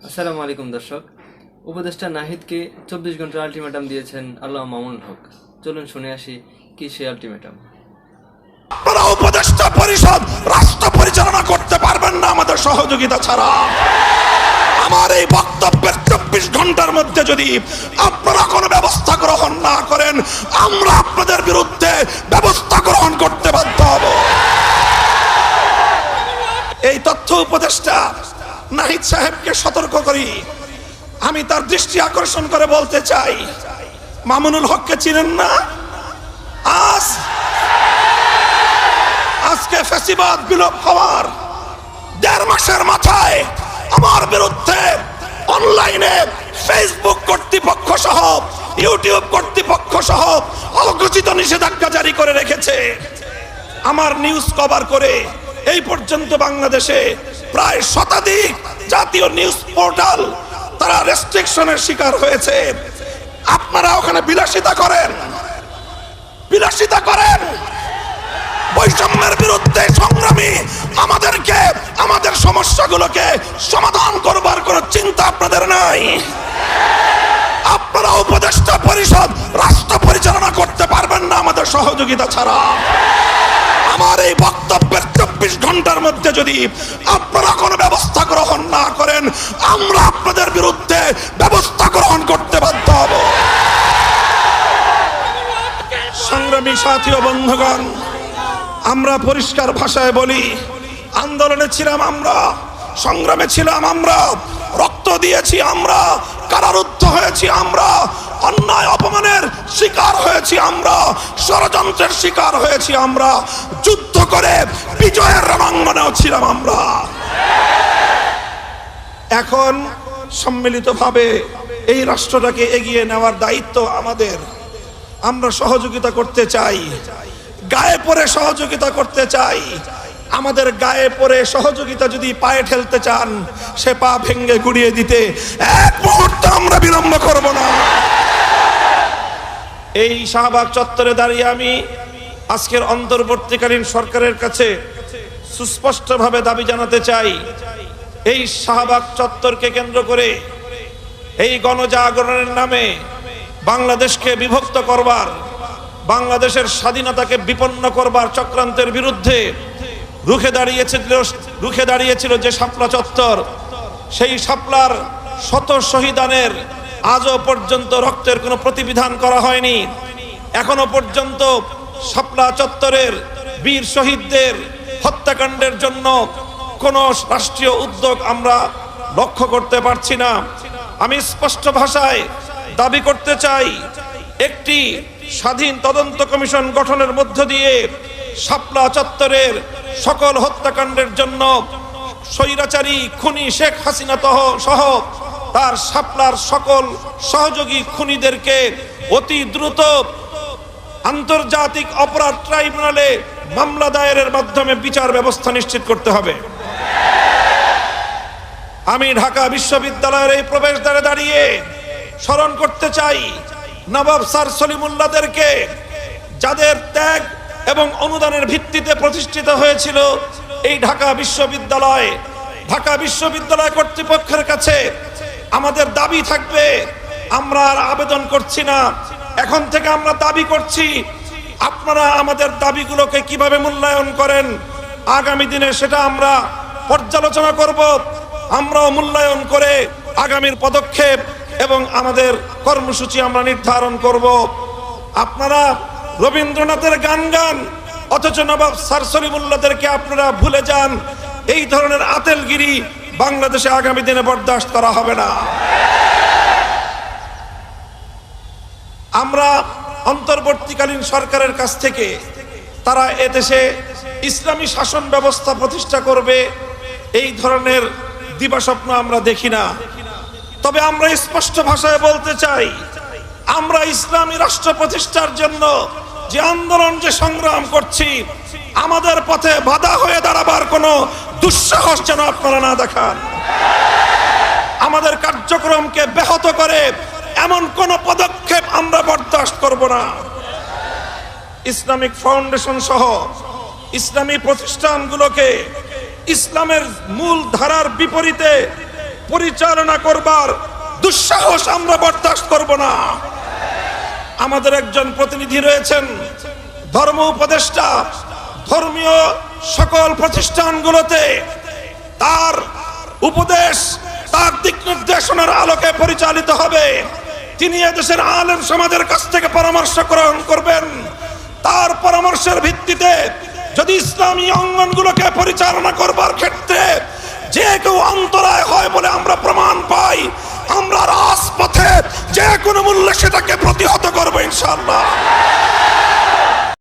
আসসালামু আলাইকুম দর্শক। উপদেষ্টা নাহিদকে 24 ঘন্টার আলটিমেটাম দিয়েছেন আল্লামা মামুনুল হক। চলুন শুনে আসি কি সেই আলটিমেটাম। আপনারা উপদেষ্টা পরিষদ রাষ্ট্র পরিচালনা করতে পারবেন না আমাদের সহযোগিতা ছাড়া। আমার এই বক্তব্যের 24 ঘন্টার মধ্যে যদি আপনারা কোনো ব্যবস্থা গ্রহণ না করেন, আমরা আপনাদের বিরুদ্ধে ব্যবস্থা গ্রহণ করতে বাধ্য হব। এই তথ্য উপদেষ্টা নাহিদ সাহেবকে সতর্ক করি। আমি তার দৃষ্টি আকর্ষণ করে বলতে চাই, মামুনুল হককে চিনেন না? আজকে ফ্যাসিবাদ বিলোপ হওয়ার 1.5 মাসের মাথায় আমার বিরুদ্ধে অনলাইনে ফেসবুক কর্তৃপক্ষ সহ ইউটিউব কর্তৃপক্ষ সহ অঘোষিত নিষেধাজ্ঞা জারি করে রেখেছে। আমার নিউজ কভার করে এই পর্যন্ত বাংলাদেশে প্রায় শতাধিক জাতীয় নিউজ পোর্টাল তারা রেস্ট্রিকশনের শিকার হয়েছে। আপনারা ওখানে বিলাসিতা করেন। বৈষম্যের বিরুদ্ধে সংগ্রামী আমাদেরকে আমাদের সমস্যাগুলোকে সমাধান করবার কোনো চিন্তা আপনাদের নাই। আপনারা উপদেষ্টা পরিষদ রাষ্ট্র পরিচালনা করতে পারবেন না আমাদের সহযোগিতা ছাড়া। আমার এই বক্তব্যের 24 ঘন্টার মধ্যে যদি আপনারা কোনো ব্যবস্থা গ্রহণ না করেন, আমরা আপনাদের বিরুদ্ধে ব্যবস্থা গ্রহণ করতে বাধ্য হব। সংগ্রামী সাথী ও বন্ধুগণ, আমরা পরিষ্কার ভাষায় বলি, আন্দোলনে ছিলাম আমরা, সংগ্রামে ছিলাম আমরা, রক্ত দিয়েছি আমরা, কারারুদ্ধ হয়েছি আমরা, অন্যায় অপমানের শিকার হয়েছি আমরা, ষড়যন্ত্রের শিকার হয়েছি আমরা, যুদ্ধ করে বিজয়ের রণাঙ্গনেও ছিলাম আমরা। এখন সম্মিলিতভাবে এই রাষ্ট্রটাকে এগিয়ে নেওয়ার দায়িত্ব আমাদের। আমরা সহযোগিতা করতে চাই, গায়ে পড়ে সহযোগিতা করতে চাই। আমাদের গায়ে পড়ে সহযোগিতা যদি পায়ে ঠেলতে চান, সে পা ভেঙে গুড়িয়ে দিতে এক মুহূর্ত আমরা বিলম্ব করব না। এই শাহবাগ চত্বরে দাঁড়িয়ে আমি আজকের অন্তর্বর্তীকালীন সরকারের কাছে সুস্পষ্টভাবে দাবি জানাতে চাই, এই শাহবাগ চত্বরকে কেন্দ্র করে এই গণজাগরণের নামে বাংলাদেশকে বিভক্ত করবার, বাংলাদেশের স্বাধীনতাকে বিপন্ন করবার চক্রান্তের বিরুদ্ধে রুখে দাঁড়িয়েছিল যে শাপলা চত্বর, সেই শাপলার শত শহীদানের আজও পর্যন্ত রক্তের কোনো প্রতিবিধান করা হয়নি। এখনো পর্যন্ত শাপলা চত্বরের বীর শহীদদের হত্যাকাণ্ডের জন্য কোনো রাষ্ট্রীয় উদ্যোগ আমরা লক্ষ্য করতে পারছি না। আমি স্পষ্ট ভাষায় দাবি করতে চাই, একটি স্বাধীন তদন্ত কমিশন গঠনের মধ্য দিয়ে শাপলা চত্বরের সকল হত্যাকাণ্ডের জন্য স্বৈরাচারী খুনি শেখ হাসিনা সহ তার শাপলার সকল সহযোগী খুনিদেরকে অতি দ্রুত আন্তর্জাতিক অপরাধ ট্রাইব্যুনালে মামলা দায়েরের মাধ্যমে বিচার ব্যবস্থা নিশ্চিত করতে হবে। আমি ঢাকা বিশ্ববিদ্যালয়ের এই প্রবেশদ্বারে দাঁড়িয়ে স্মরণ করতে চাই নবাব স্যার সলিমুল্লাহদেরকে, যাদের ত্যাগ এবং অনুদানের ভিত্তিতে প্রতিষ্ঠিত হয়েছিল এই ঢাকা বিশ্ববিদ্যালয়। ঢাকা বিশ্ববিদ্যালয় কর্তৃপক্ষের কাছে আমাদের দাবি থাকবে, আমরা আর আবেদন করছি না, এখন থেকে আমরা দাবি করছি, আপনারা আমাদের দাবিগুলোকে কিভাবে মূল্যায়ন করেন আগামী দিনে সেটা আমরা পর্যালোচনা করব। আমরাও মূল্যায়ন করে আগামীর পদক্ষেপ এবং আমাদের কর্মসূচি আমরা নির্ধারণ করব। আপনারা রবীন্দ্রনাথের গান অথচ নবাব স্যার সলিমুল্লাহদেরকে আপনারা ভুলে যান। এই ধরনের আতেলগিরি বাংলাদেশে আগামী দিনে বরদাস্ত করা হবে না। আমরা অন্তর্বর্তীকালীন সরকারের কাছ থেকে তারা এদেশে ইসলামী শাসন ব্যবস্থা প্রতিষ্ঠা করবে এই ধরনের দিবাস্বপ্ন আমরা দেখি না। তবে আমরা স্পষ্ট ভাষায় বলতে চাই, আমরা ইসলামী রাষ্ট্র প্রতিষ্ঠার জন্য যে আন্দোলন, যে সংগ্রাম করছি, আমাদের পথে বাধা হয়ে দাঁড়াবার কোনো দুঃসাহস যেন আপনারা না দেখান। আমাদের কার্যক্রমকে ব্যাহত করে এমন কোন পদক্ষেপ আমরা বরদাস্ত করব না। ইসলামিক ফাউন্ডেশন সহ ইসলামী প্রতিষ্ঠানগুলোকে ইসলামের মূল ধারার বিপরীতে পরিচালনা করবার দুঃসাহস আমরা বরদাস্ত করব না। আমাদের একজন প্রতিনিধি রয়েছেন, ধর্ম উপদেষ্টা, ধর্মীয় সকল প্রতিষ্ঠানগুলোতে তার উপদেশ, তার দিক নির্দেশনার আলোকে পরিচালিত হবে। তিনি এদেশের আলেম সমাজের কাছ থেকে পরামর্শ গ্রহণ করবেন। তার পরামর্শের ভিত্তিতে যদি ইসলামী অঙ্গনগুলোকে পরিচালনা করবার ক্ষেত্রে যে কেউ অন্তরায় হয় বলে আমরা প্রমাণ পাই, আমরা রাজপথে যে কোনো মূল্যে সেটাকে প্রতিহত করবো ইনশাআল্লাহ।